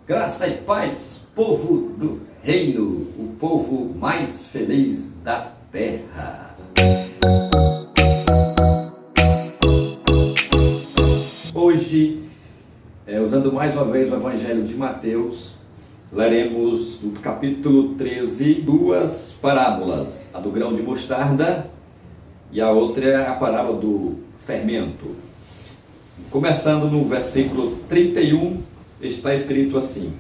Graça e paz, povo do reino, o povo mais feliz da terra. Hoje, usando mais uma vez o Evangelho de Mateus, leremos do capítulo 13 duas parábolas, a do grão de mostarda e a outra é a parábola do fermento. Começando no versículo 31, está escrito assim: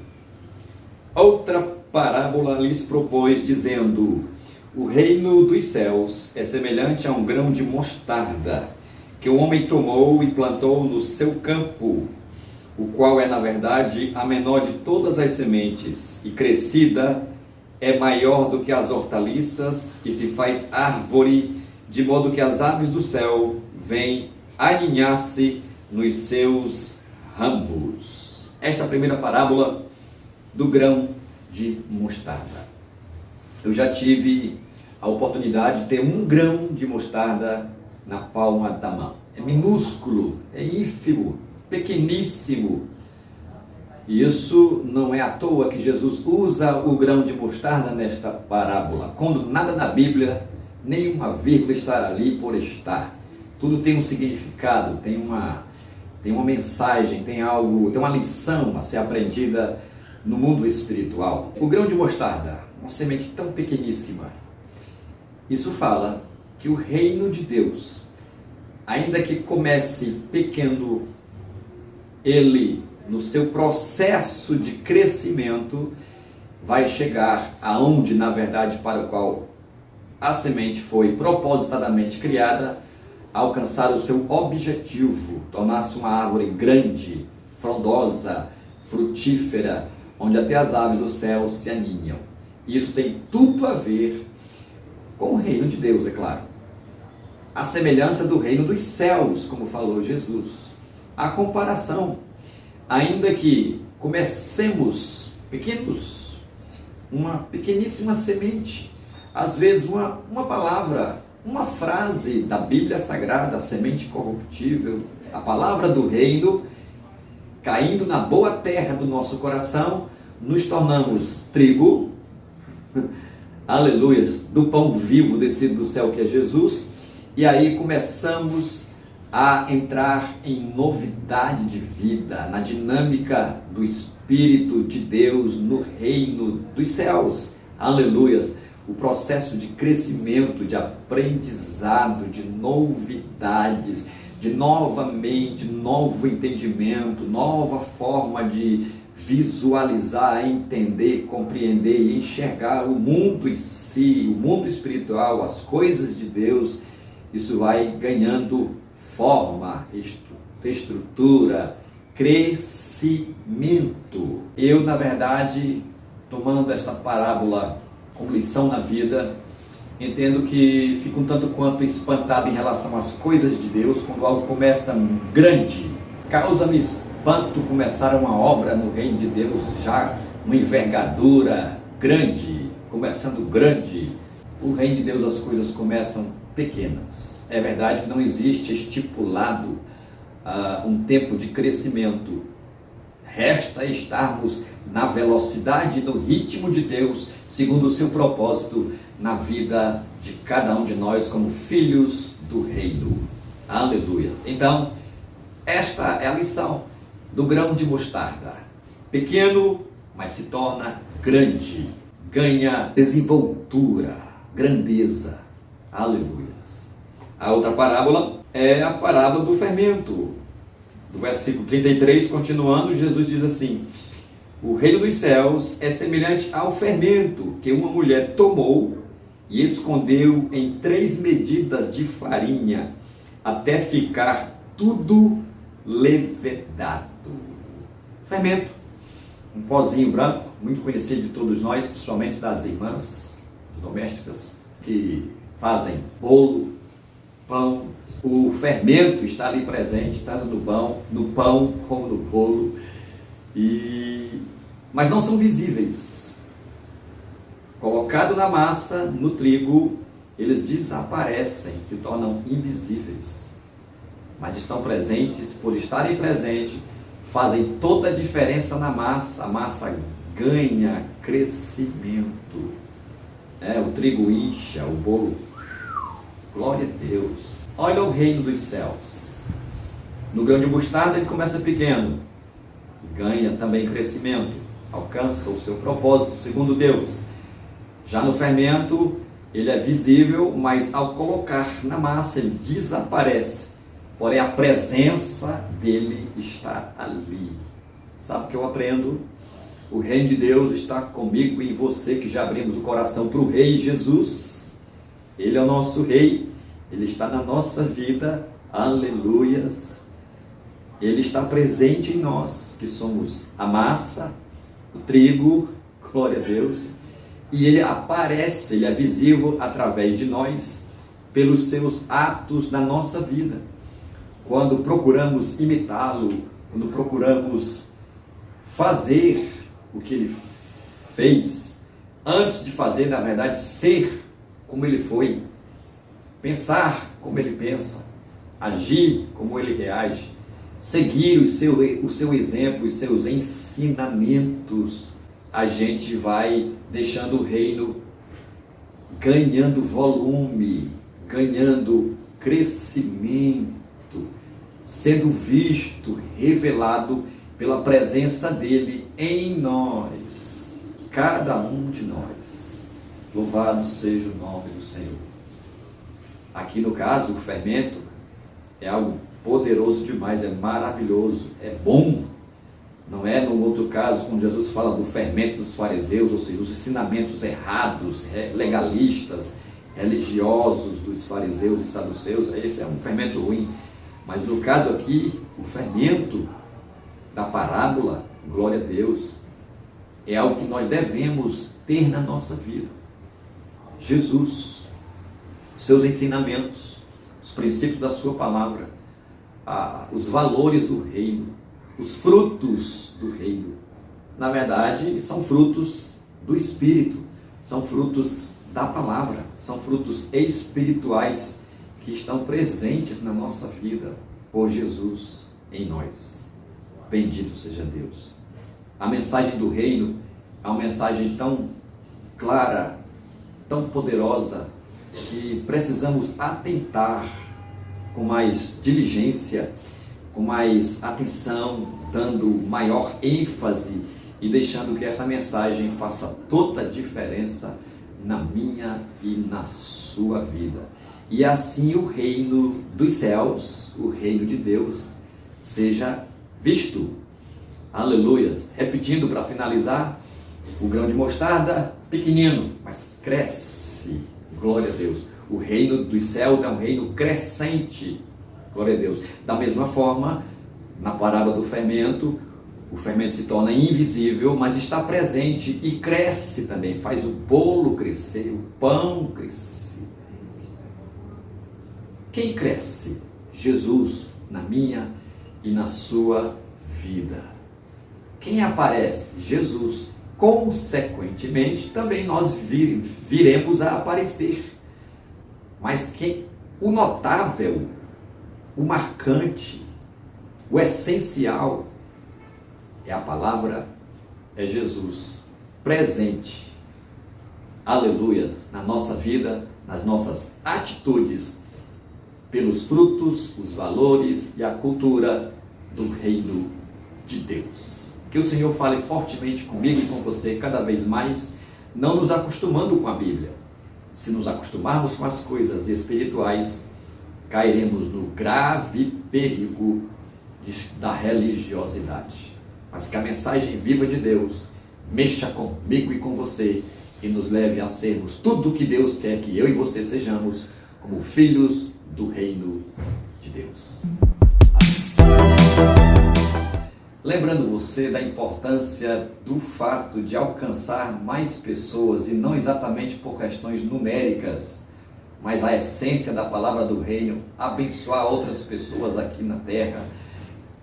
outra parábola lhes propôs, dizendo: o reino dos céus é semelhante a um grão de mostarda, que o homem tomou e plantou no seu campo, o qual é, na verdade, a menor de todas as sementes, e crescida é maior do que as hortaliças, e se faz árvore, de modo que as aves do céu vêm aninhar-se nos seus ramos. Esta é a primeira parábola do grão de mostarda. Eu já tive a oportunidade de ter um grão de mostarda na palma da mão. É minúsculo, é ínfimo, pequeníssimo. E isso não é à toa que Jesus usa o grão de mostarda nesta parábola, quando nada na Bíblia, nenhuma vírgula está ali por estar. Tudo tem um significado, tem uma mensagem, tem algo, tem uma lição a ser aprendida no mundo espiritual. O grão de mostarda, uma semente tão pequeníssima, isso fala que o reino de Deus, ainda que comece pequeno, ele, no seu processo de crescimento, vai chegar aonde, na verdade, para o qual a semente foi propositadamente criada, alcançar o seu objetivo, tornar-se uma árvore grande, frondosa, frutífera, onde até as aves do céu se aninham. Isso tem tudo a ver com o reino de Deus, é claro. A semelhança do reino dos céus, como falou Jesus. A comparação, ainda que comecemos pequenos, uma pequeníssima semente, às vezes uma palavra, uma frase da Bíblia Sagrada, a semente corruptível, a palavra do reino, caindo na boa terra do nosso coração, nos tornamos trigo, aleluias, do pão vivo descido do céu que é Jesus, e aí começamos a entrar em novidade de vida, na dinâmica do Espírito de Deus no reino dos céus, aleluias. O processo de crescimento, de aprendizado, de novidades, de novamente, novo entendimento, nova forma de visualizar, entender, compreender e enxergar o mundo em si, o mundo espiritual, as coisas de Deus. Isso vai ganhando forma, estrutura, crescimento. Eu, na verdade, tomando esta parábola como lição na vida, entendo que fico um tanto quanto espantado em relação às coisas de Deus, quando algo começa grande. Causa-me espanto começar uma obra no reino de Deus, já uma envergadura grande, começando grande. O reino de Deus, as coisas começam pequenas. É verdade que não existe estipulado um tempo de crescimento. Resta estarmos na velocidade, no ritmo de Deus, segundo o seu propósito na vida de cada um de nós como filhos do reino. Aleluias. Então, esta é a lição do grão de mostarda. Pequeno, mas se torna grande. Ganha desenvoltura, grandeza. Aleluias. A outra parábola é a parábola do fermento. Do versículo 33, continuando, Jesus diz assim: o reino dos céus é semelhante ao fermento que uma mulher tomou e escondeu em 3 medidas de farinha, até ficar tudo levedado. Fermento, um pozinho branco, muito conhecido de todos nós, principalmente das irmãs domésticas que fazem bolo, pão. O fermento está ali presente, está no pão como no bolo, mas não são visíveis. Colocado na massa, no trigo, eles desaparecem, se tornam invisíveis. Mas estão presentes, por estarem presentes, fazem toda a diferença na massa. A massa ganha crescimento. O trigo incha, o bolo. Glória a Deus. Olha o reino dos céus. No grão de mostarda ele começa pequeno, ganha também crescimento, alcança o seu propósito segundo Deus. Já no fermento ele é visível, mas ao colocar na massa ele desaparece. Porém a presença dele está ali. Sabe o que eu aprendo? O reino de Deus está comigo e em você, que já abrimos o coração para o Rei Jesus. Ele é o nosso Rei, Ele está na nossa vida, aleluias. Ele está presente em nós, que somos a massa, o trigo, glória a Deus. E Ele aparece, Ele é visível através de nós, pelos seus atos na nossa vida. Quando procuramos imitá-lo, quando procuramos fazer o que Ele fez, antes de fazer, na verdade, ser como Ele foi, pensar como Ele pensa, agir como Ele reage, seguir o seu exemplo, os seus ensinamentos, a gente vai deixando o reino ganhando volume, ganhando crescimento, sendo visto, revelado pela presença dele em nós, cada um de nós. Louvado seja o nome do Senhor. Aqui no caso, o fermento é algo poderoso demais, é maravilhoso, é bom. Não é no outro caso, quando Jesus fala do fermento dos fariseus, ou seja, os ensinamentos errados, legalistas, religiosos dos fariseus e saduceus. Esse é um fermento ruim. Mas no caso aqui, o fermento da parábola, glória a Deus, é algo que nós devemos ter na nossa vida. Jesus, seus ensinamentos, os princípios da sua palavra, os valores do reino, os frutos do reino, na verdade, são frutos do Espírito, são frutos da palavra, são frutos espirituais que estão presentes na nossa vida por Jesus em nós. Bendito seja Deus. A mensagem do reino é uma mensagem tão clara, tão poderosa, que precisamos atentar com mais diligência, com mais atenção, dando maior ênfase e deixando que esta mensagem faça toda a diferença na minha e na sua vida. E assim o reino dos céus, o reino de Deus, seja visto. Aleluia. Repetindo para finalizar, o grão de mostarda, pequenino, mas cresce. Glória a Deus. O reino dos céus é um reino crescente. Glória a Deus. Da mesma forma, na parábola do fermento, o fermento se torna invisível, mas está presente e cresce também. Faz o bolo crescer, o pão crescer. Quem cresce? Jesus na minha e na sua vida. Quem aparece? Jesus. Consequentemente, também nós viremos a aparecer. Mas o notável, o marcante, o essencial é a palavra, é Jesus presente, aleluia, na nossa vida, nas nossas atitudes, pelos frutos, os valores e a cultura do reino de Deus. Que o Senhor fale fortemente comigo e com você cada vez mais, não nos acostumando com a Bíblia. Se nos acostumarmos com as coisas espirituais, cairemos no grave perigo da religiosidade. Mas que a mensagem viva de Deus mexa comigo e com você e nos leve a sermos tudo o que Deus quer que eu e você sejamos, como filhos do reino de Deus. Lembrando você da importância do fato de alcançar mais pessoas, e não exatamente por questões numéricas, mas a essência da palavra do reino, abençoar outras pessoas aqui na terra.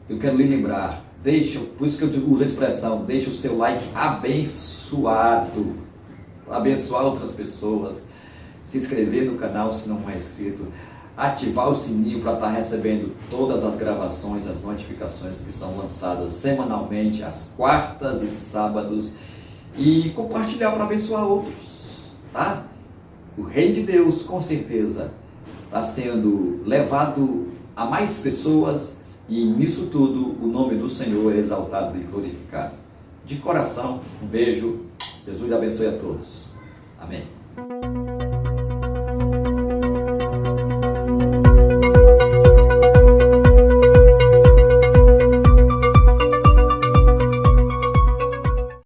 Eu quero lhe lembrar, por isso que eu uso a expressão, deixa o seu like abençoado, para abençoar outras pessoas, se inscrever no canal se não é inscrito, ativar o sininho para estar recebendo todas as gravações, as notificações que são lançadas semanalmente, às quartas e sábados, e compartilhar para abençoar outros, tá? O Reino de Deus, com certeza, está sendo levado a mais pessoas e nisso tudo o nome do Senhor é exaltado e glorificado. De coração, um beijo, Jesus abençoe a todos. Amém.